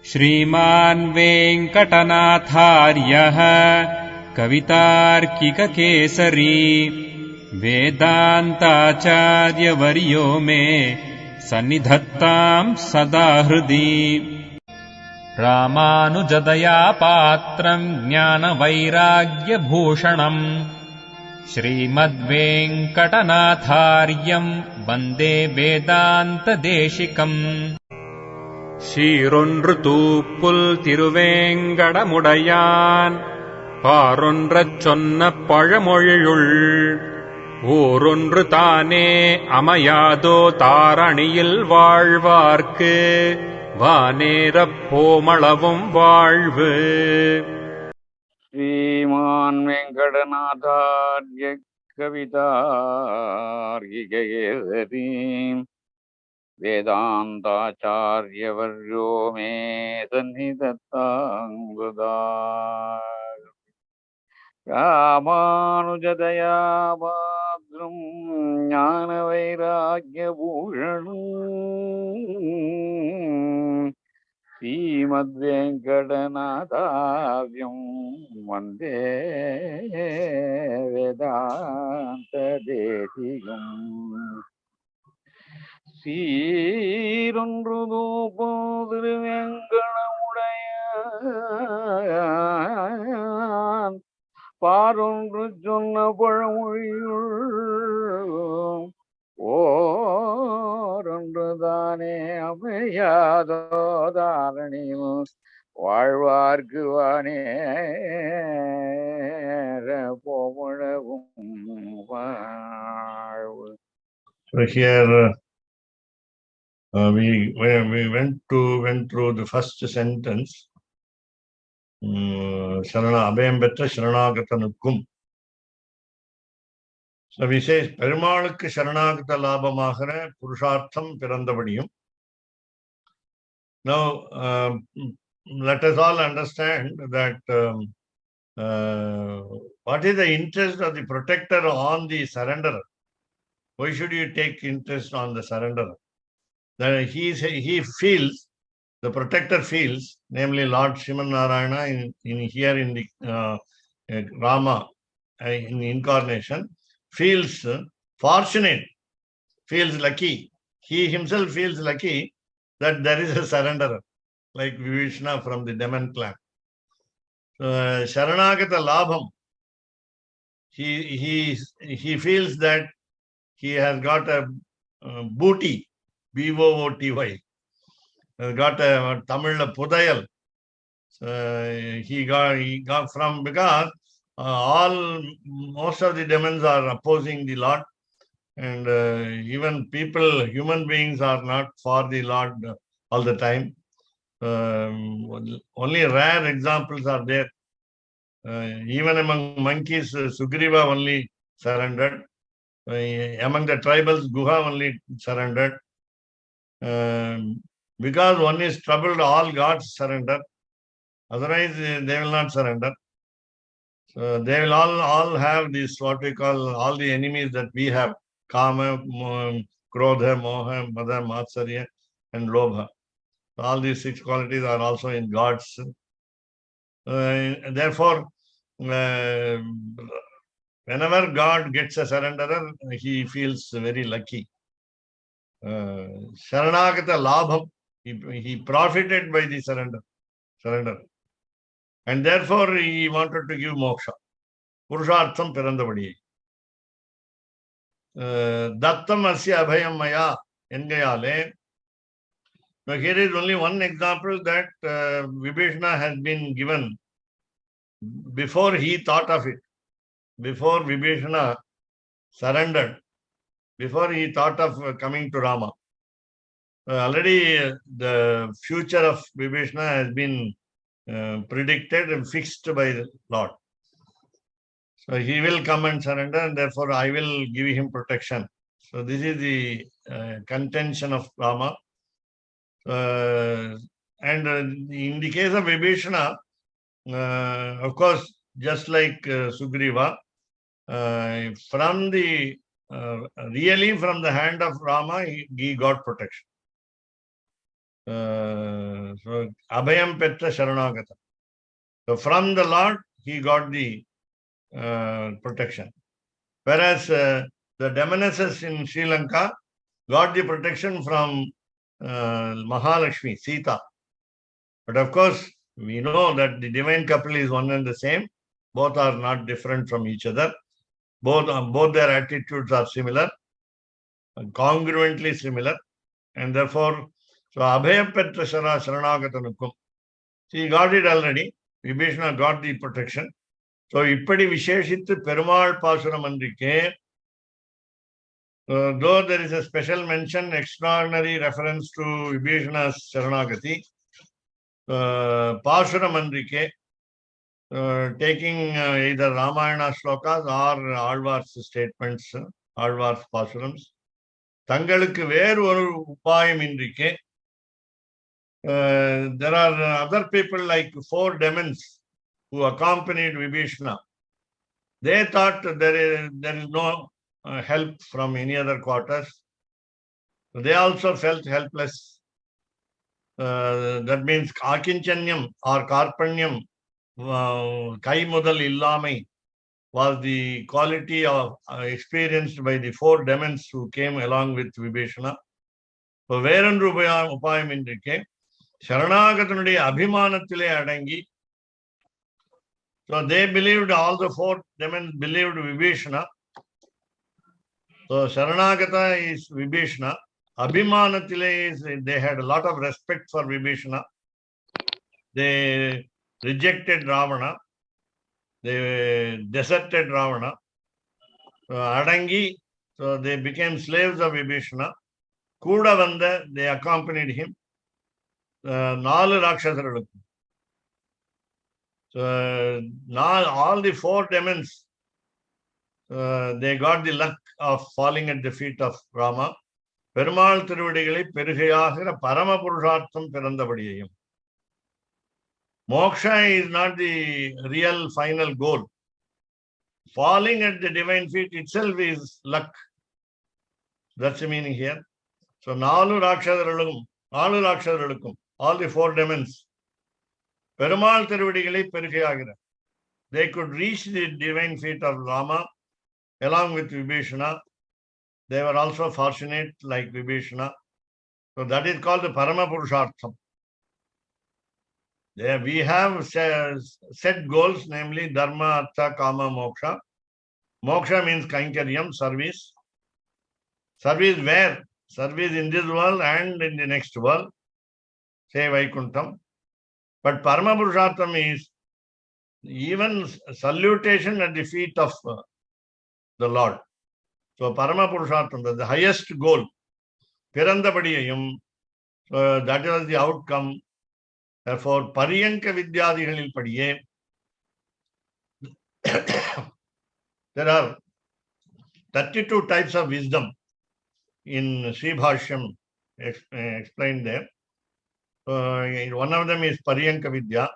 श्रीमान् वेङ्कटनाथार्यः कवितार्किककेसरी वेदान्ताचार्यवर्यो मे सन्निधत्ताम् सदा हृदि। रामानुजदया पात्रम् ज्ञानवैराग्यभूषणम् श्रीमद्वेङ्कटनाथार्यम् वन्दे वेदान्तदेशिकम्। சீரொன்று தூப்புல் திருவேங்கடமுடையான் பாரொன்றச் சொன்ன பழமொழியுள் ஊரொன்று தானே அமையாதோ தாரணியில் வாழ்வார்க்கு வானேரப் போமளவும் வாழ்வு. ஸ்ரீமான் வெங்கடநாதார்ய கவிதார்க்கிகேசரி வேதாந்தாச்சார்யவர்யோ மே சந்நிதத்தாம் சதா ராமானுஜதயா பாத்ரம் ஞானவைராக்யபூஷணம் ஸ்ரீமத்வேங்கடநாதார்யம் வந்தே வேதாந்ததேசிகம். சீரொன்று தூப்புல் திருவேங்கடமுடையான் பாரொன்று சொன்ன பழமொழியுள் ஓரொன்று தானே அமையாதோ தாரணியில் வாழ்வார்க்கு வானேர போமளவும் வாழ்வு. So here we went through the first sentence. Sharana Abhayam Betra Sharanagatanukkum. So we say Perumalukku Sharanagata Labhamagara Purushartham Pirandavadiyum. Now let us all understand that what is the interest of the protector on the surrenderer? Why should you take interest on the surrenderer? That he feels, the protector feels, namely Lord Sriman Narayana here in the Rama in the incarnation, feels fortunate, feels lucky. He himself feels lucky that there is a surrenderer, like Vibhishana from the Demon clan. Sharanagata Labham, he feels that he has got a booty, B-O-O-T-Y. Got a Tamil Pudayal. He got from, because most of the demons are opposing the Lord, and even people, human beings are not for the Lord all the time. Only rare examples are there. Even among monkeys, Sugriva only surrendered. Among the tribals, Guha only surrendered. Because one is troubled, all gods surrender. Otherwise, they will not surrender. So they will all have this, what we call, all the enemies that we have: Kama, Krodha, Moha, Mada, Matsarya, and Lobha. All these 6 qualities are also in gods. Therefore, whenever God gets a surrenderer, he feels very lucky. Sharanagata Labham, he profited by the surrender. And therefore he wanted to give moksha. Purushartham Pirandavadi. Dattam Asya Abhayam Maya Engayale. Now here is only one example that Vibhishana has been given before he thought of it. Before Vibhishana surrendered, before he thought of coming to Rama. Already the future of Vibhishana has been predicted and fixed by the Lord. So he will come and surrender, and therefore I will give him protection. So this is the contention of Rama. And in the case of Vibhishana, of course, just like Sugriva, from the really from the hand of Rama, he got protection. so Abhayam Petra Sharanagata. So from the Lord, he got the protection. Whereas the demonesses in Sri Lanka got the protection from Mahalakshmi, Sita. But of course, we know that the divine couple is one and the same. Both are not different from each other. Both their attitudes are similar, congruently similar. And therefore, so Abhaya Petra Sharanagatanukum. He got it already. Vibhishana got the protection. So, Ippadi Visheshittu Perumal Pasuram Andrike, though there is a special mention, extraordinary reference to Vibhishana's Sharanagati, Pasuram Andrike, taking either Ramayana slokas or Alvar's statements, Alvar's Pasurams, Tangalukku Veru Oru Upayam Indrike, there are other people like 4 demons who accompanied Vibhishana. They thought there is no help from any other quarters. They also felt helpless. That means Akinchanyam or Karpanyam, Kai Mudal Illamai, was the quality of experienced by the 4 demons who came along with Vibhishana. So, Veran Rupayam Upayam Indrike, Sharanagatanudi Abhimanathile Adangi. So they believed, all the 4 demons believed Vibhishana. So Sharanagata is Vibhishana. Abhimanatile is, they had a lot of respect for Vibhishana. They rejected Ravana. They deserted Ravana. Adangi, so they became slaves of Vibhishana. Kudavanda, they accompanied him. Nalu Rakshasaralukku. So now all the 4 demons, they got the luck of falling at the feet of Rama. Perumal Tiruvadigali Perugayagira Parama Purushartham Pirandabadiyayam. Moksha is not the real final goal. Falling at the divine feet itself is luck. That's the meaning here. So Nalu Rakshasaralukkum, all the 4 demons, Perumal Tiruvadigali Perugayagira. They could reach the divine feet of Rama along with Vibhishana. They were also fortunate like Vibhishana. So that is called the Parama Purushartham. There we have set goals, namely Dharma, Artha, Kama, Moksha. Moksha means Kainkaryam, service. Service where? Service in this world and in the next world. Say Vaikuntham. But Parama Purushartham is even salutation at the feet of the Lord. So Parama Purushartham, the highest goal. Pirandabadiyayam, that was the outcome. Therefore, Pariyanka Vidyadigalil Padiye, there are 32 types of wisdom in Sri Bhashyam explained there. One of them is Pariyanka Vidya.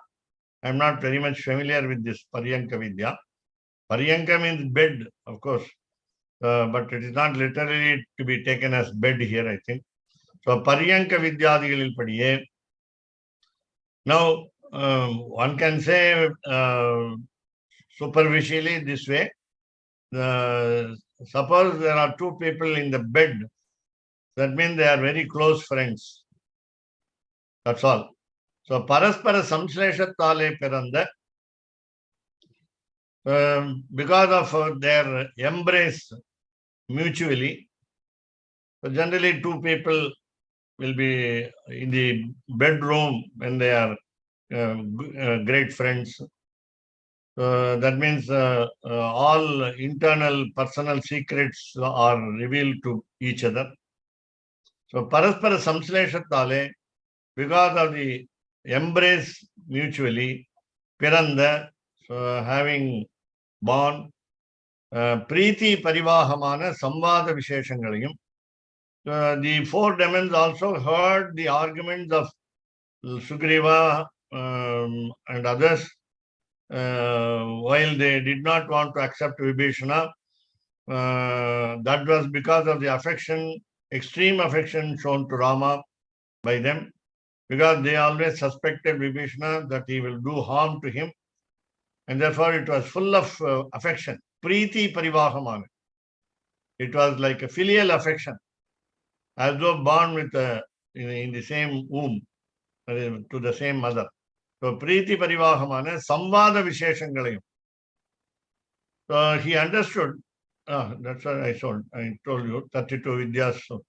I am not very much familiar with this Pariyanka Vidya. Pariyanka means bed, of course, but it is not literally to be taken as bed here, I think. So, Pariyanka Vidyadigalil Padiye. Now, one can say superficially this way. Suppose there are 2 people in the bed, that means they are very close friends. That's all. So, Paraspara Samsleshattale Piranda, because of their embrace mutually, so generally 2 people will be in the bedroom when they are great friends. That means all internal personal secrets are revealed to each other. So, Paraspara Samsleshattale, because of the embrace mutually, Piranda, so having born, Preeti Parivahamana Samvada Visheshangalayam. The 4 demons also heard the arguments of Sugriva and others, while they did not want to accept Vibhishana. That was because of the affection, extreme affection shown to Rama by them. because they always suspected Vibhishana that he will do harm to him, and therefore it was full of affection. Preeti Parivahamana. It was like a filial affection, as though born with in the same womb, to the same mother. So Preeti Parivahamana, Samvada Visheshangalayam. So he understood. That's what I told you, 32 Vidyas. So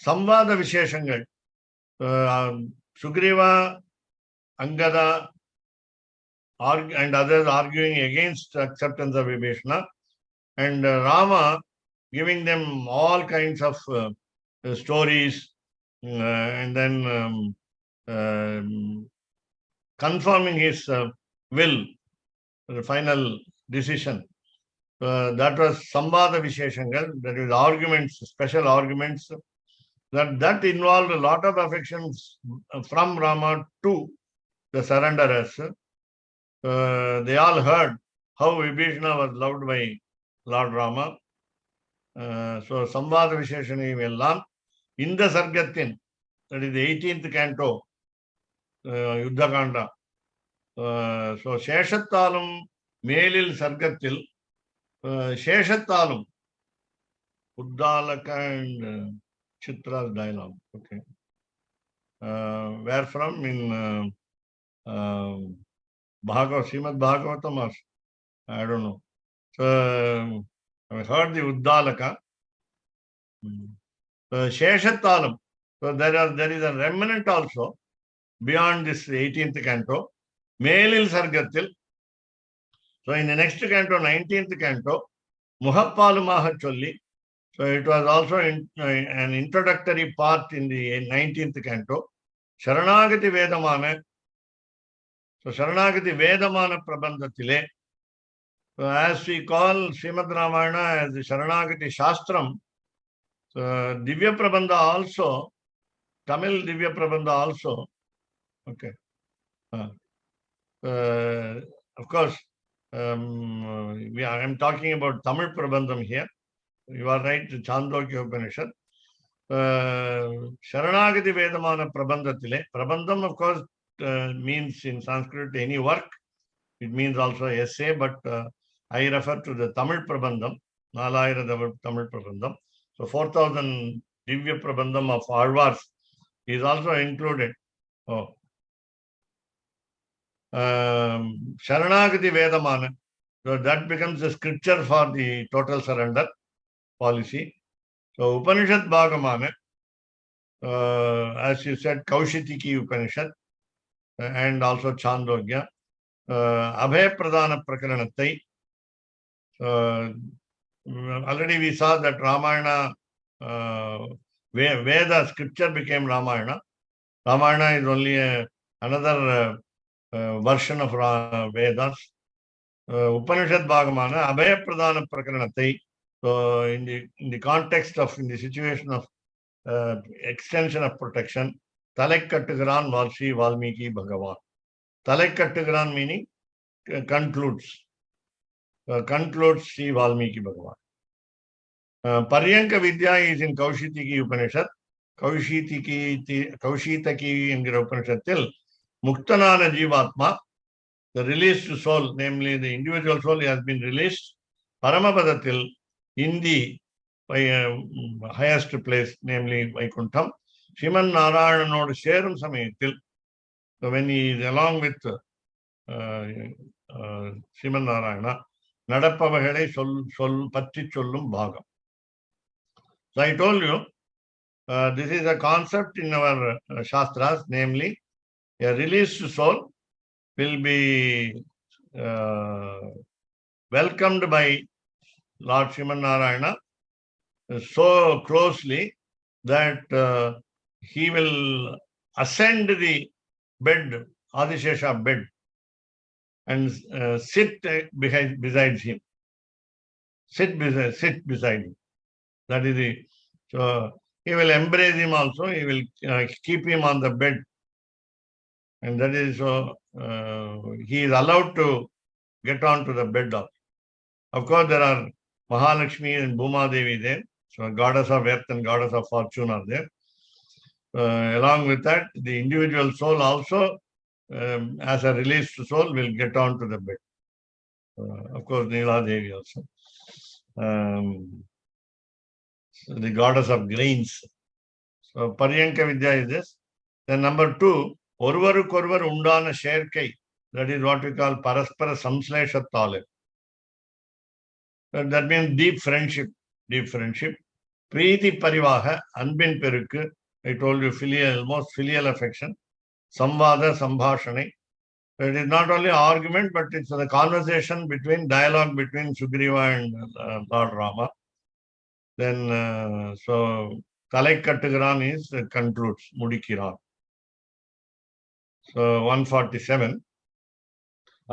Samvada Visheshangal. Sugriva, Angada, and others arguing against acceptance of Vibhishana, and Rama giving them all kinds of stories, and then confirming his will, the final decision. That was Samvada Visheshangal, that is arguments, special arguments, that involved a lot of affections from Rama to the surrenderers. They all heard how Vibhishana was loved by Lord Rama. So Samvada Visheshani Vellam in the Sargathin, that is the 18th canto, Yuddhakanda. So Sheshattalum Melil Sargatil, Sheshattalum, Uddalaka and Chitra's dialogue. Okay. Where from? In Bhagavad, Srimad Bhagavatam, or I don't know. So I heard the Uddalaka. Sheshattalum. So there is a remnant also beyond this 18th canto. Melil Sargatil. So in the next canto, 19th canto, Muhappalumaha Cholli. So it was also an introductory part in the 19th canto. Sharanagati Vedamana. So Sharanagati Vedamana Prabandhatile. So as we call Srimad Ramayana as the Sharanagati Shastram, so Divya Prabandha also, Tamil Divya Prabandha also, okay. Of course, I am talking about Tamil Prabandham here. You are right, Chandogya Upanishad. Sharanagati Vedamana Prabandhatile. Prabandham, of course, means in Sanskrit any work. It means also essay, but I refer to the Tamil Prabandham, Nalayira Tamil Prabandham. So 4,000 Divya Prabandham of Alvars is also included. Sharanagati Vedamana. So that becomes the scripture for the total surrender policy. So Upanishad Bhagamana, as you said, Kaushitiki Upanishad, and also Chandogya. Abhaya Pradana Prakaranatai. Already we saw that Ramayana, Veda scripture became Ramayana. Ramayana is only another version of Vedas. Upanishad Bhagamana, Abhaya Pradana Prakaranatai. So in the context of, in the situation of extension of protection, Talakkattugaran Valshi Valmiki Bhagavan. Talakkattugaran meaning concludes. Concludes Sri Valmiki Bhagavan. Paryanka Vidya is in Kaushitiki Upanishad. Kaushitaki in the Upanishad till Muktanana Jivatma, the released soul, namely the individual soul, has been released. Paramapadatil in the highest place, namely Vaikuntham. Sriman Narayananodu Serum Samayatil. So when he is along with Sriman Narayana, Nadapavahele Sol Patti Chollum Bhagam. So I told you, this is a concept in our Shastras, namely, a released soul will be welcomed by Lord Sriman Narayana so closely that he will ascend the bed, Adishesha bed, and sit beside him. Sit beside him. That is the, so he will embrace him also, he will keep him on the bed. And that is so, he is allowed to get on to the bed. Of course, there are Mahalakshmi and Bhuma Devi there. So goddess of earth and goddess of fortune are there. Along with that, the individual soul also, as a released soul, will get on to the bed. Of course, Neela Devi also. So the goddess of grains. So Paryanka Vidya is this. Then number 2, Orvarukorvar Undana Sherkai. That is what we call Paraspara Samsleshattale. That means deep friendship. Deep friendship. Preeti Parivaha, Anbin Perukku. I told you filial, almost filial affection. Samvada Sambhashane. It is not only argument, but it's a conversation dialogue between Sugriva and Lord Rama. Then, so Talai Kattugiran is concludes, Mudikiran. So 147.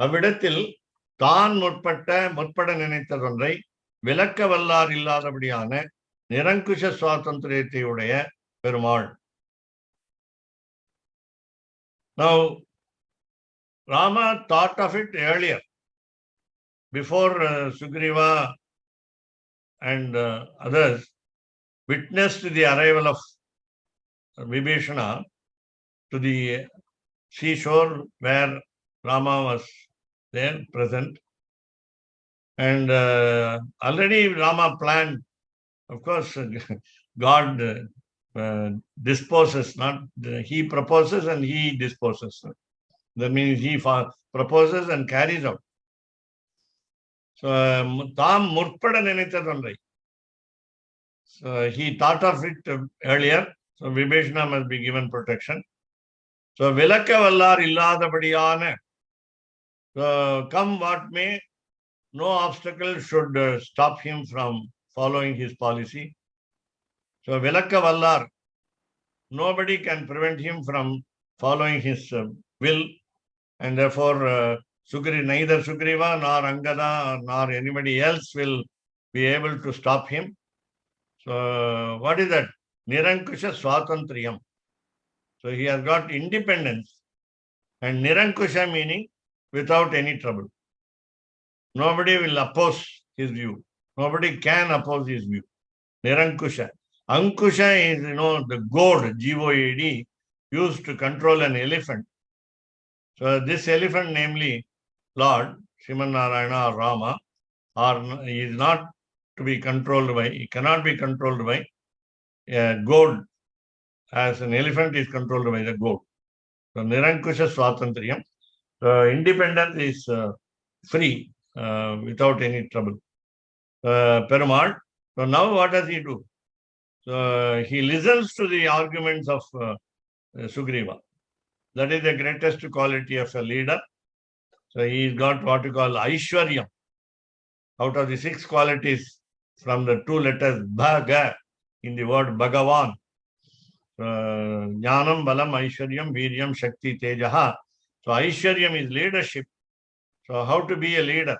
அவ்விடத்தில் தான் முற்பட நினைத்ததொன்றை விளக்க வல்லார் இல்லாதபடியான நிரங்குஷ சுவாதந்திரியத்தை உடைய Perumal. Now, Rama thought of it earlier, before Sugriva and others witnessed the arrival of Vibhishana to the seashore where Rama was there present. And already Rama planned, of course, God disposes, not he proposes and he disposes. That means he proposes and carries out. So, Tam Murpada Nenitadandai. So he thought of it earlier. So Vibhishana must be given protection. So Vilaka Vallar Illadabadiyana. So come what may, no obstacle should stop him from following his policy. So Vilaka Vallar, nobody can prevent him from following his will, and therefore neither Sugriva nor Angada nor anybody else will be able to stop him. So what is that? Nirankusha Swatantriyam. So he has got independence, and Nirankusha meaning without any trouble. Nobody will oppose his view. Nobody can oppose his view. Nirankusha. Ankusha is, the goad, G-O-A-D, used to control an elephant. So this elephant, namely Lord, Sriman Narayana or Rama, is not to be controlled by, he cannot be controlled by a goad, as an elephant is controlled by the goad. So Nirankusha Swatantriyam. Independence is free, without any trouble. Perumal. So now what does he do? So he listens to the arguments of Sugriva. That is the greatest quality of a leader. So he's got what we call Aishwaryam. Out of the 6 qualities from the 2 letters Bhaga in the word Bhagavan. Jnanam, Balam, Aishwaryam, Viryam, Shakti, Tejaha. So Aishwaryam is leadership. So how to be a leader?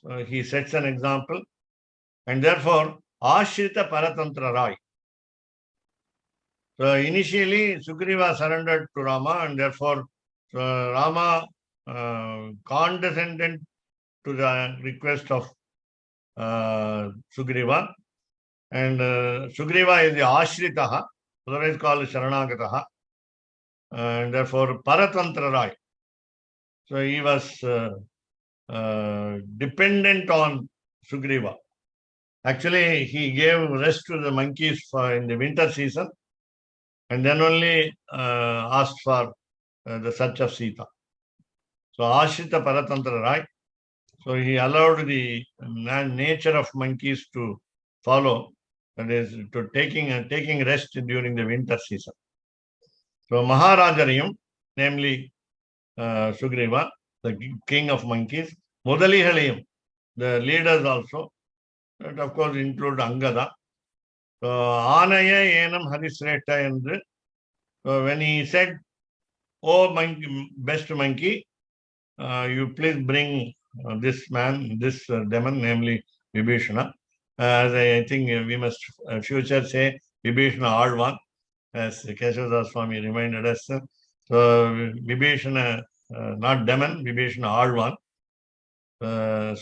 So he sets an example. And therefore, Ashrita Paratantra Rai. So initially, Sugriva surrendered to Rama, and therefore Rama condescended to the request of Sugriva. And Sugriva is the Ashritaha, otherwise called Sharanagataha. And therefore, Paratantra Rai. So he was dependent on Sugriva. Actually, he gave rest to the monkeys in the winter season, and then only asked for the search of Sita. So Ashrita Paratantra Rai. So he allowed the nature of monkeys to follow, that is, to taking rest during the winter season. So Maharajariyam, namely Sugriva, the king of monkeys, Mudalihalayam, the leaders also, that of course include Angada. So Anaya Enam Harisreta Endru. So when he said, "Oh monkey, best monkey, you please bring this man, this demon, namely Vibhishana." As I think we must future say Vibhishana Alvan, as Keshavdas Swami reminded us. So Vibhishana, not demon, Vibhishana Alvan.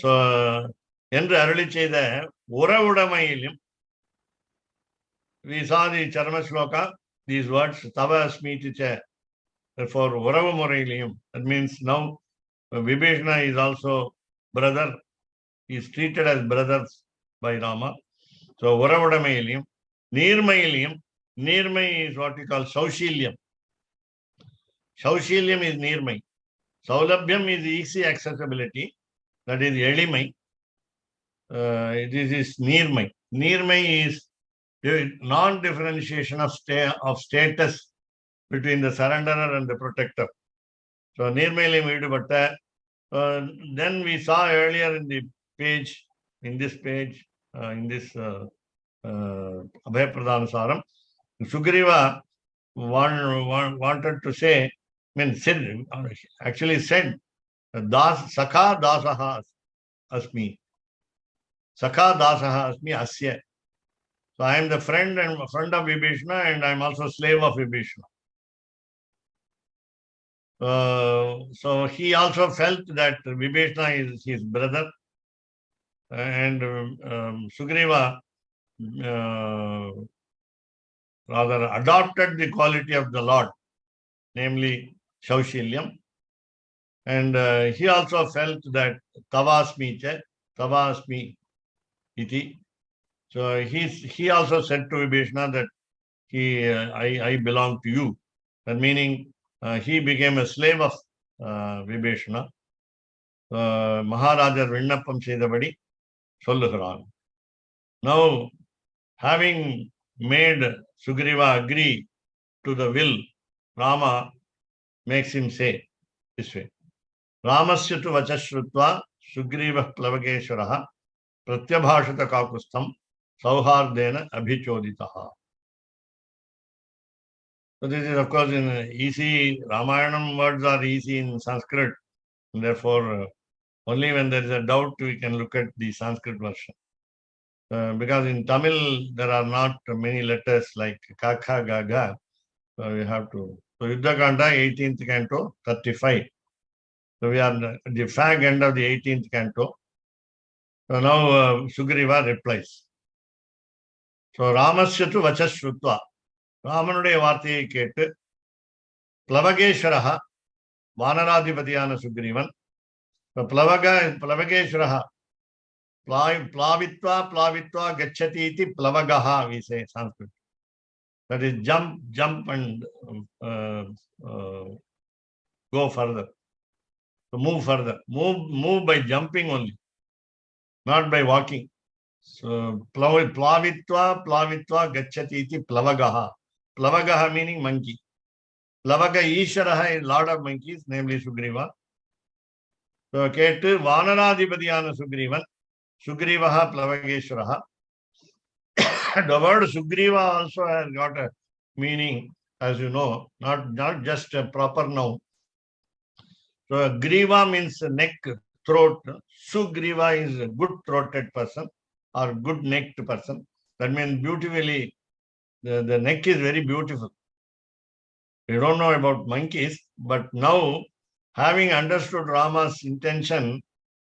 So என்று அருளி செய்த உறவுடைமையிலும் we saw the Charma Shloka, these words, Tava Asmiti Cha, therefore, Varavu Moralium. That means now Vibhishana is also brother, he is treated as brothers by Rama. So, Varavadamayilium, Nirmayilium, Nirmay is what we call Shaushilyam. Shaushilyam is Nirmay. Saulabhyam is easy accessibility, that is Elimai. This is Nirmay. Nirmay is non-differentiation of status between the surrenderer and the protector. So, Nirmaylim Vidubhatta. Then we saw earlier in the page, in this page, in this Abhaya Pradana Saram, Sugriva wanted to say, actually said, Sakha Dasaha Asmi. Sakha Dasaha Asmi Asya. So I am the friend of Vibhishana, and I am also slave of Vibhishana. So he also felt that Vibhishana is his brother, and Sugriva rather adopted the quality of the Lord, namely Shaushilyam. And he also felt that Tavasmi cha, Tavasmi iti. So he also said to Vibhishana that I belong to you. That meaning he became a slave of Vibhishana. Maharaja Vinnappam Seidabadi Solluகிறான். Now, having made Sugriva agree to the will, Rama makes him say this way. Ramasya tu vachashrutva Sugriva Plavakeshwaraha Pratyabhashata Kakustam Sauhardena Abhichoditaha. So this is, of course, in easy, Ramayanam words are easy in Sanskrit. And therefore, only when there is a doubt, we can look at the Sanskrit version. Because in Tamil, there are not many letters like Kaka, Gaga. So we have to. So Yuddhakanda, 18th canto, 35. So we are at the fag end of the 18th canto. So now Sugriva replies. So Ramasya tu vachashrutva. Ramanuடைய வார்த்தையை கேட்டு Plavageshwaraha, Vanaradhipatiyana Sugrivan. So Plavageshwaraha, Plavitva Gacchati iti Plavagaha, we say Sanskrit. That is jump and go further. So move further. Move by jumping only, not by walking. So Plavitva Gacchati iti Plavagaha. Plavagaha meaning monkey. Plavaga Isharaha is Lord of monkeys, namely Sugriva. So Ketu Vanaradhipatiyana Sugrivan. Sugrivaha Plavageshwaraha. The word Sugriva also has got a meaning, as you know, not just a proper noun. So Griva means neck, throat. Sugriva is a good-throated person or good-necked person. That means beautifully, the neck is very beautiful. We don't know about monkeys, but now, having understood Rama's intention,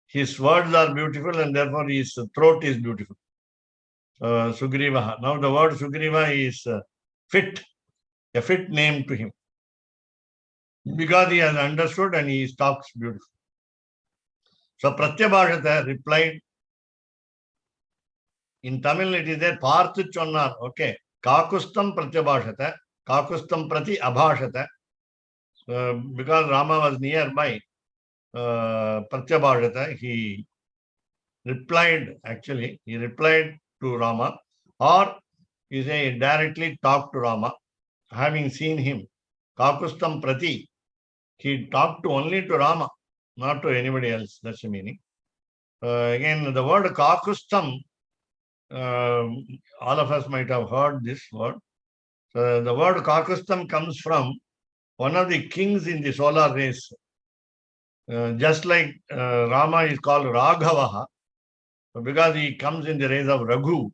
his words are beautiful and therefore his throat is beautiful. Sugriva. Now the word Sugriva is fit, a fit name to him. Because he has understood and he talks beautifully. So Pratyabhashata replied, in Tamil it is there, Parthu Chonnar, okay. Kakustam Pratyabhashata, Kakustam Prati Abhashata. Because Rama was nearby, Pratyabhashata, he replied to Rama, or he say directly talked to Rama, having seen him. Kakustam Prati, he talked only to Rama, not to anybody else. That's the meaning. Again, the word Kakustam, all of us might have heard this word. So the word Kakustam comes from one of the kings in the solar race. Just like Rama is called Raghavaha, because he comes in the race of Raghu.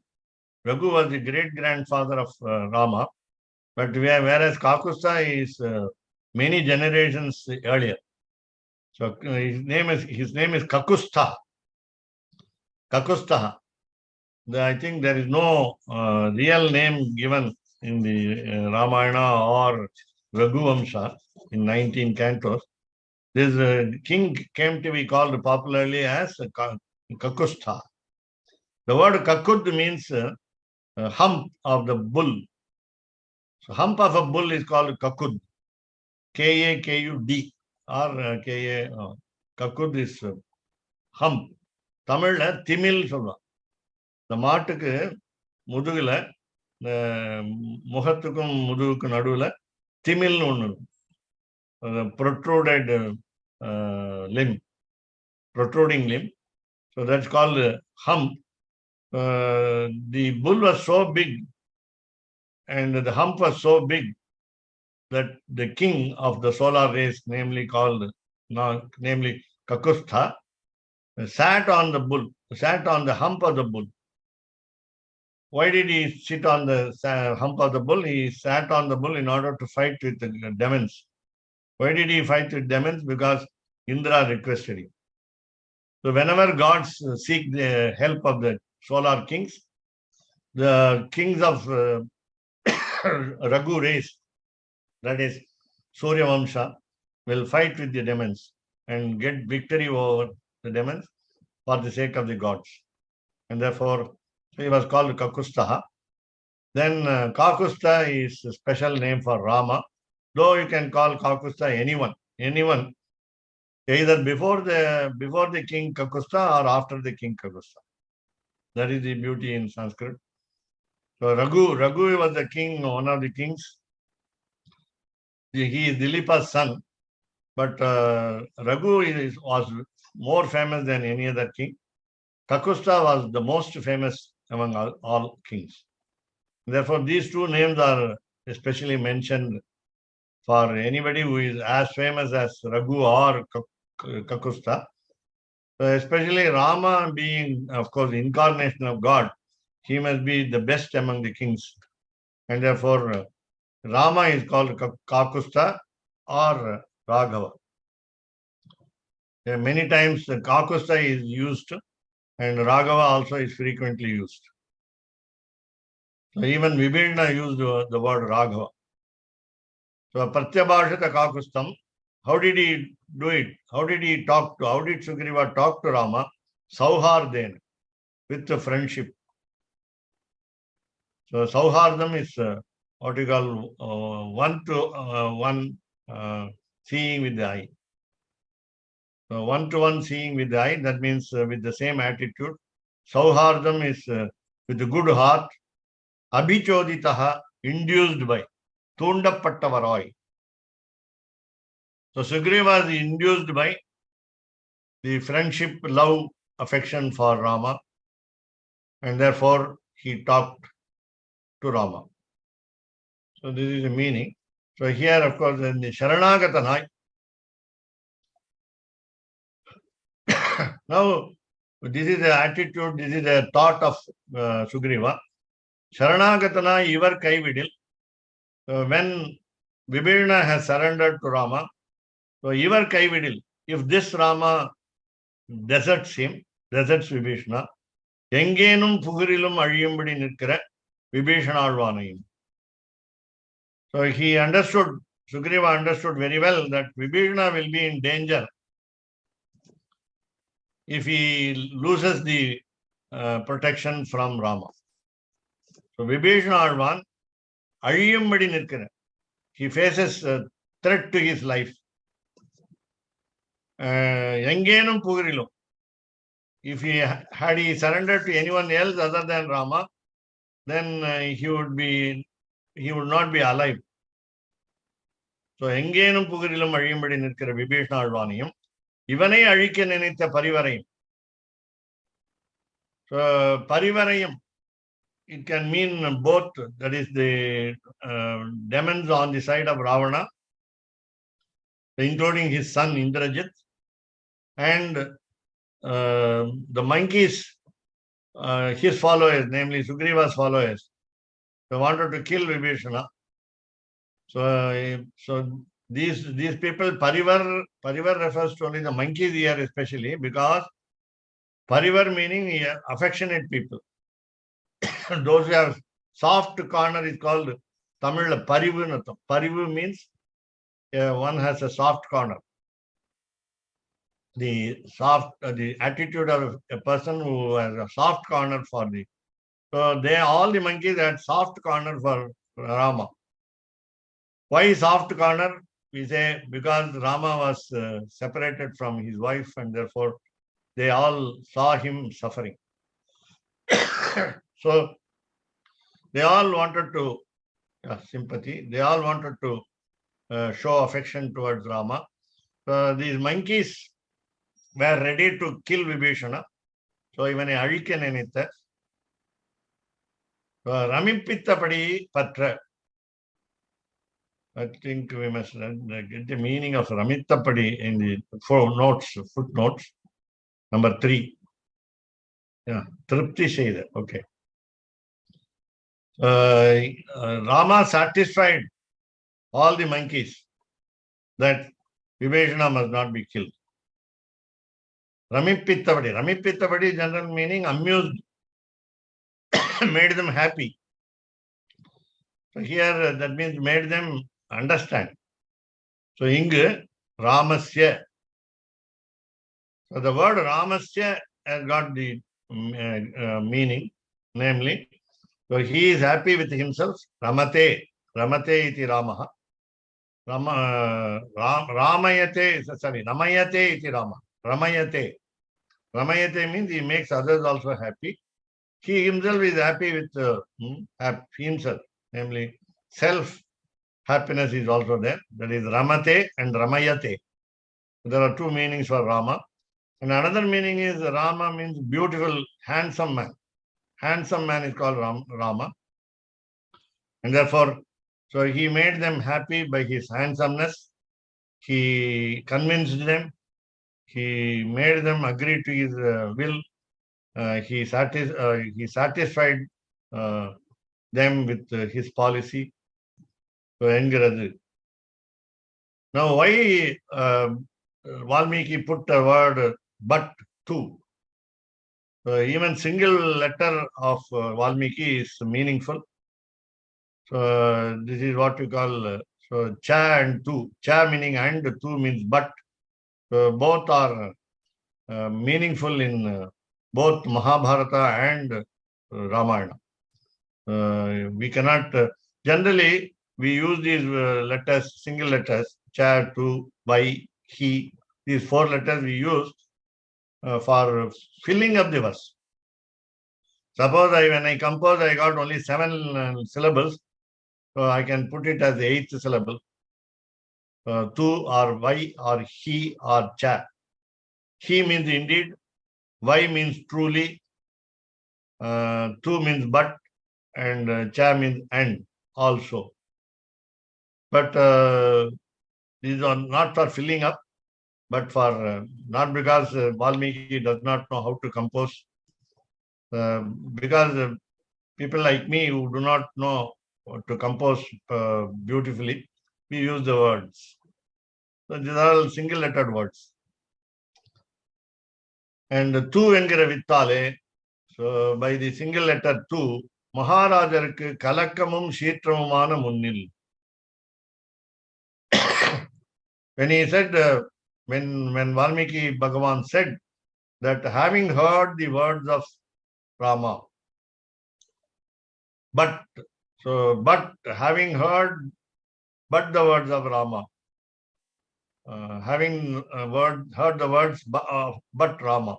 Raghu was the great-grandfather of Rama, but whereas Kakusta is many generations earlier. So his name is Kakusta. Kakustaha. I think there is no real name given in the Ramayana or Raghuvamsha in 19 cantos. This king came to be called popularly as Kakustha. The word Kakud means hump of the bull. So hump of a bull is called Kakud. K-A-K-U-D or K-A. Kakud is hump. தமிழ்ல திமில் சொல்லுவான். இந்த மாட்டுக்கு முதுகுல முகத்துக்கும் முதுகுக்கும் நடுவுல திமில்னு ஒண்ணு protruded limb, protruding limb. So that's called hump. The bull was so big and the hump was so big that the king of the solar race, namely Kakustha, sat on the bull, sat on the hump of the bull. Why did he sit on the hump of the bull? He sat on the bull in order to fight with the demons. Why did he fight with demons? Because Indra requested him. So whenever gods seek the help of the solar kings, the kings of Raghu race, that is Surya Vamsha, will fight with the demons and get victory over the demons for the sake of the gods. And therefore, he was called Kakustaha. Then Kakusta is a special name for Rama, though you can call Kakusta anyone, either before the king Kakusta or after the king Kakusta. That is the beauty in Sanskrit. So Raghu was the king, one of the kings. He is Dilipa's son, but Raghu was more famous than any other king. Kakusta was the most famous among all kings. Therefore, these two names are especially mentioned for anybody who is as famous as Raghu or Kakusta. So especially Rama being, of course, incarnation of God, he must be the best among the kings. And therefore, Rama is called Kakusta or Raghava. Many times Kakusta is used and Raghava also is frequently used. So even Vibhishana used the word Raghava. So Pratyabhashita Kakustam, how did he do it? How did Sugriva talk to Rama? Sauhardena, with the friendship. So Sauhardam is what you call one-to-one seeing with the eye. So one-to-one seeing with the eye, that means with the same attitude. Sauhardam is with a good heart. Abhichoditaha, induced by. Tundapattavaroy. So Sugriva is induced by the friendship, love, affection for Rama, and therefore he talked to Rama. So this is the meaning. So here, of course, in the Sharanagatanai. Now, this is the attitude, this is the thought of Sugriva. Sharanagatanai ivar kaividil. When Vibhishana has surrendered to Rama, so ivar kaividil, if this Rama deserts Vibhishana, engenum pugirilum azhiyumbadi nikkira Vibhishanalvanayum. So Sugriva understood very well that Vibhishana will be in danger if he loses the protection from Rama. So Vibhishanalvan azhiyumbadi nikkira. He faces a threat to his life. Engenum pugirilum. If had he surrendered to anyone else other than Rama, then he would not be alive. So engenum pugirilum azhiyumbadi nikkira Vibhishanalvanayum. Ivanai azhikka ninitha parivarayum. So parivarayum, it can mean both, that is the demons on the side of Ravana, including his son Indrajit, and the monkeys, his followers, namely Sugriva's followers. They wanted to kill Vibhishana. So these people, Parivar refers to only the monkeys here especially, because Parivar meaning affectionate people. Those who have soft corner is called Tamil Parivu. Parivu means one has a soft corner. The attitude of a person who has a soft corner for the. So all the monkeys had soft corner for Rama. Why soft corner? We say because Rama was separated from his wife and therefore they all saw him suffering. So they all wanted to sympathy. They all wanted to show affection towards Rama. These monkeys were ready to kill Vibhishana. So even a Arikan in it. Ramipittapadi Patra. I think we must get the meaning of Ramittapadi in the footnotes. Number 3. Yeah, Tripti Sheda. Okay. Rama satisfied all the monkeys that Vibhishana must not be killed. Ramippittabadi. Ramippittabadi general meaning amused, made them happy. So here that means made them understand. So Inga Ramasya. So the word Ramasya has got the meaning, namely, so he is happy with himself. Ramate. Ramate iti Ramaha. Ramayate, sorry, Ramayate iti Rama. Ramayate. Ramayate means he makes others also happy. He himself is happy with himself, namely self-happiness is also there. That is Ramate and Ramayate. There are two meanings for Rama. And another meaning is Rama means beautiful, handsome man. Handsome man is called Rama. And therefore, so he made them happy by his handsomeness. He convinced them. He made them agree to his will. He satisfied them with his policy. So, now, why Valmiki put the word but to? Even single letter of Valmiki is meaningful. So this is what we call so cha and tu. Cha meaning and, tu means but. Both are meaningful in both Mahabharata and Ramayana. We cannot generally we use these letters, single letters, cha, tu, by, he. These 4 letters we use for filling up the verse. Suppose when I compose, I got only 7 syllables, so I can put it as the 8th syllable. Tu or why or he or cha. He means indeed, why means truly, tu means but, and cha means and also. But these are not for filling up, but for not because Valmiki does not know how to compose. Because people like me who do not know to compose beautifully, we use the words. So these are all single lettered words. And tu engira vittale, so by the single letter tu, Maharajarku kalakkamum sheetramumana munnil. When he said, when Valmiki Bhagavan said that having heard the words of Rama, but having heard but the words of Rama, having heard the words but Rama.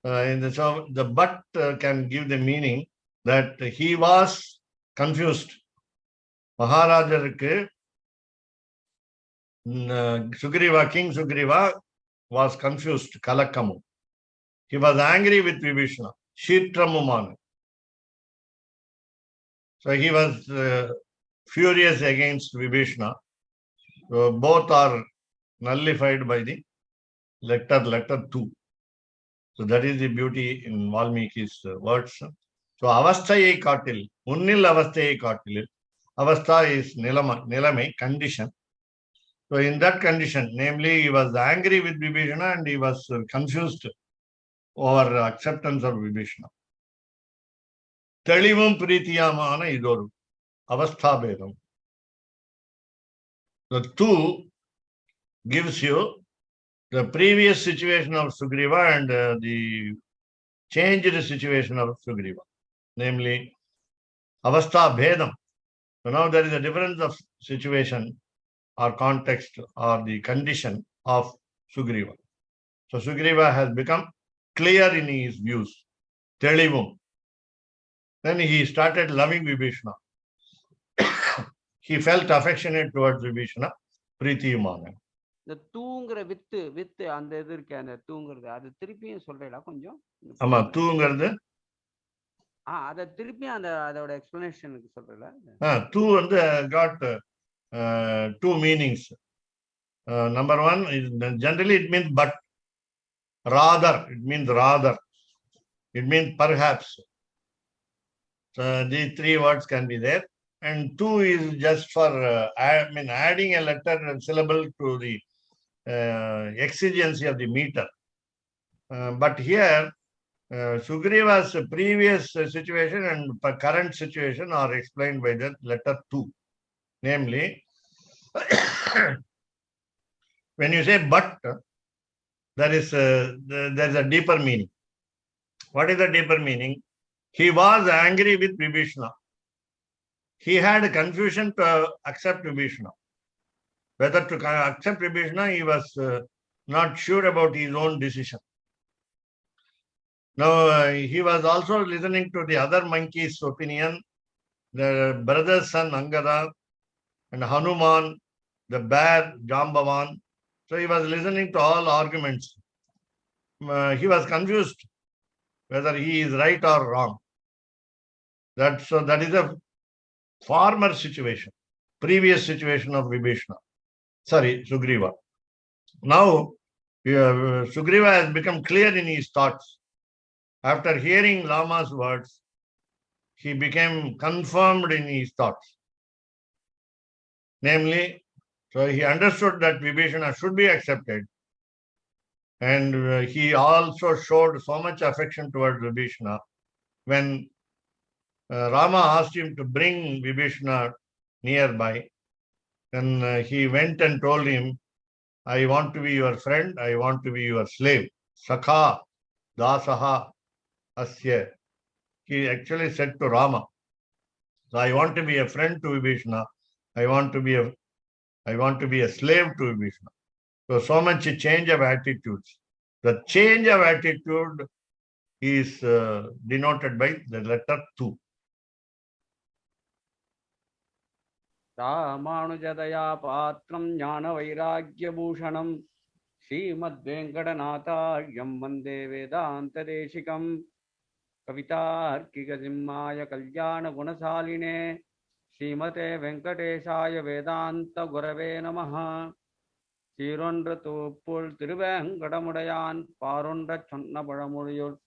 So the but can give the meaning that he was confused. Maharajarku, King Sugriva was confused, Kalakkamu. He was angry with Vibhishana, Sheetramumana. So he was furious against Vibhishana. So both are nullified by the letter 2. So that is the beauty in Valmiki's words. So avasthaye katil, unnil avasthaye katil. Avastha is nilame, condition. So in that condition, namely he was angry with Vibhishana and he was confused over acceptance of Vibhishana. தெளிவும் பிரீத்தியமான இதொரு அவஸ்தாபேதம். The two gives you the previous situation of Sugriva and the changed situation of Sugriva, namely avastha bhedam. So now there is a difference of situation or context or the condition of Sugriva. So Sugriva has become clear in his views, telivum. Then he started loving Vibhishana. He felt affectionate towards Vibhishana, பிரீத்தியுமான. இந்த தூங்குற with with அந்த இது இருக்கு, அந்த தூங்குறது அது திருப்பியும் சொல்றீங்களா கொஞ்சம்? ஆமா, தூங்கிறது அத திருப்பியும் அந்த அதோட எக்ஸ்பிளனேஷனுக்கு சொல்றீங்களா? தூ வந்து got two meanings. Number one is generally it means but, rather it means rather, it means perhaps. So these three words can be there, and two is just for adding a letter and syllable to the exigency of the meter. But here Sugriva's previous situation and current situation are explained by the letter two. Namely, when you say but, there is a deeper meaning. What is the deeper meaning? He was angry with Vibhishana. He had confusion to accept Vibhishana. Whether to accept Vibhishana, he was not sure about his own decision. Now, he was also listening to the other monkey's opinion, the brother's son Angada, and Hanuman, the bear Jambavan. So he was listening to all arguments. He was confused whether he is right or wrong. That is a former situation, previous situation of Vibhishana. Sorry, Sugriva. Now, Sugriva has become clear in his thoughts. After hearing Lama's words, he became confirmed in his thoughts. Namely, so he understood that Vibhishana should be accepted, and he also showed so much affection towards Vibhishana. When Rama asked him to bring Vibhishana nearby, then he went and told him, I want to be your friend, I want to be your slave. Sakha, dasaha, asya. He actually said to Rama, so I want to be a friend to Vibhishana, I want to be a slave to Vibhishana. So much a change of attitudes. The change of attitude is denoted by the letter two. ராமானுஜதயா பாத்திரம் ஞான வைராக்கியபூஷணம் ஸ்ரீமத்வேங்கடநாதார்யம் வந்தே வேதாந்த தேசிகம் கவிதார்க்கிகசிம்மாய கல்யாண குணசாலினே ஸ்ரீமதே வெங்கடேசாய வேதாந்த குரவே நமஹ. சீரொன்று தூப்புள் திருவேங்கடமுடையான் பாரொன்ற சொன்ன பழமொழியுள்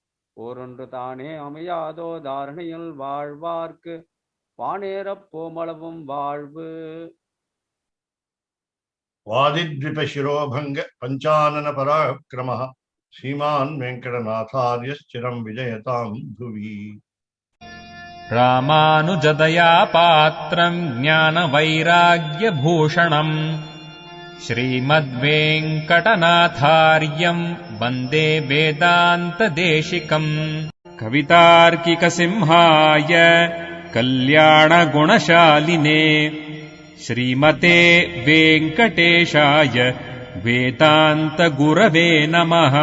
ஓரொன்று தானே அமையாதோ தாரணையில் வாழ்வார்க்கு வானேரப் போமளவும் வாழ்வு. வாதித்விபசிரோபங்க பஞ்சானன பராக்கிரமः ஸ்ரீமான் வெங்கடநாதார்யஸ்சிரம் விஜயதாம் துவி. ராமானுஜதயா பாத்ரம் ஞான வைராக்யபூஷணம் ஸ்ரீமத்வேங்கடநாதார்யம் வந்தே வேதாந்த தேசிகம் கவிதார்க்கிகசிம்ஹாய கல்யாண குணசாலினே ஸ்ரீமதே வெங்கடேஷாய வேதாந்த குரவே நமஹ.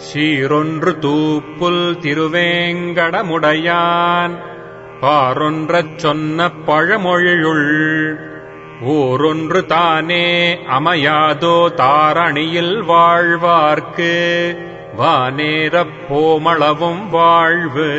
சீரொன்று தூப்புல் திருவேங்கடமுடையான் பாரொன்றச் சொன்ன பழமொழியுள் ஓரொன்று தானே அமையாதோ தாரணியில் வாழ்வார்க்கு வானேரப் போமளவும் வாழ்வு.